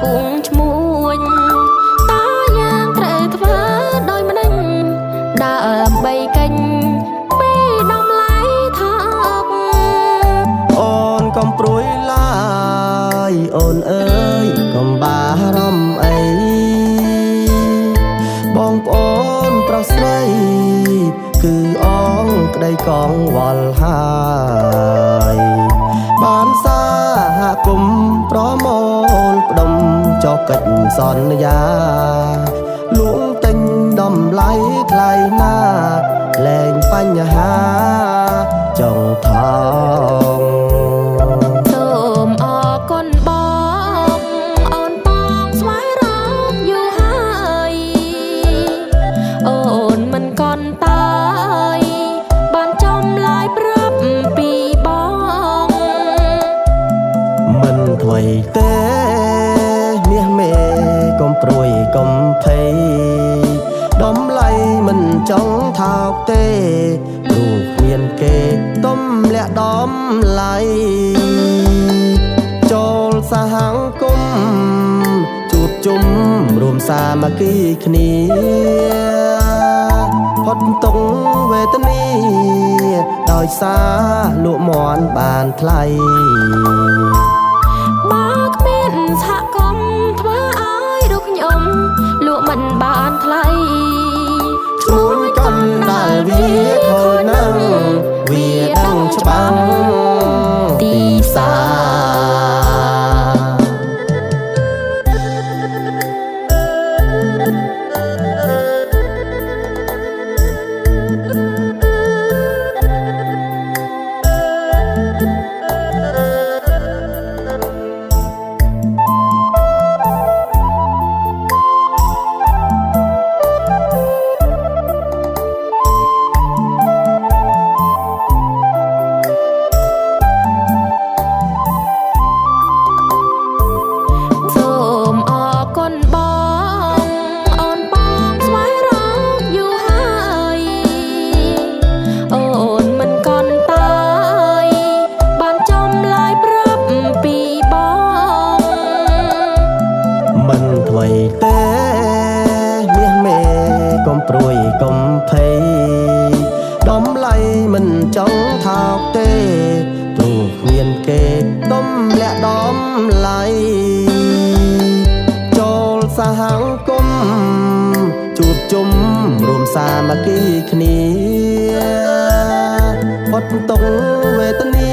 ពុងឈ្មួញតើយ៉ាងត្រូវធ្វើដោយម្ដេចដើម្បីកិញពីដំឡៃថាអូនកុំព្រួយឡើយអូនអើយកុំបារម្ភអីបងប្អូនប្រុសស្រីគឺអងក្តីកងវល់ហើយបានសហគមន៍ប្រមូលផ្ដុំចុះកិច្ចសន្យាលួងទិញតម្លៃថ្លៃណាស់លែងបញ្ហាចង់ថងសូមអរគុណបងអូនបងស្វែងរកយូរហើយអូនមិនកន្តើយបានចំឡាយប្រាប់ពីបងមិនថ្មីទេមាសមេកុំព្រួយកុំភ័យដំឡៃមិនចង់ថោកទេព្រោះគ្មានគេទំលាក់ដំឡៃចូលសហគមន៍ជួបជុំរួមសាមគ្គីគ្នាផុតទុក្ខវេទនាដោយសារលក់មាន់បានថ្លៃបើគ្មានសហគមន៍ធ្វើឲ្យរូបខ្ញុំលក់មិនបានថ្លៃឈ្មួញកណ្ដាលវាខូចណាស់វាដឹងច្បាស់ទីផ្សារមិនថ្មីទេមាសមេកុំព្រួយកុំភ័យដំឡៃមិនចង់ថោកទេព្រោះគ្មានគេទំលាក់ដំឡៃចូលសហគមន៍ជួបជុំរួមសាមគ្គីគ្នាផុតទុក្ខវេទនា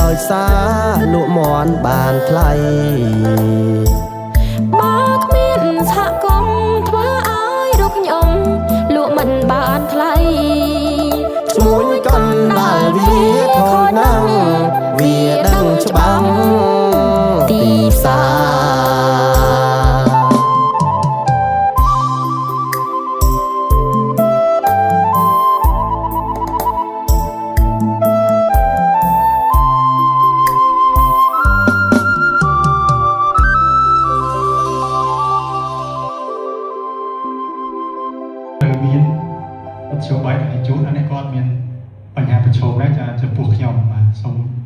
ដោយសារលក់មាន់បានថ្លៃបើគ្មានសហគមន៍ធ្វើឲ្យរូបខ្ញុំលក់មិនបានថ្លៃឈ្មួញកណ្ដាលវាខូចណាស់វាដឹងច្បាស់ទីផ្សារមានមធ្យោបាយដឹកជញ្ជូនអានេះគាត់មានបញ្ហាប្រឈមដែរចំពោះខ្ញុំបាទសូម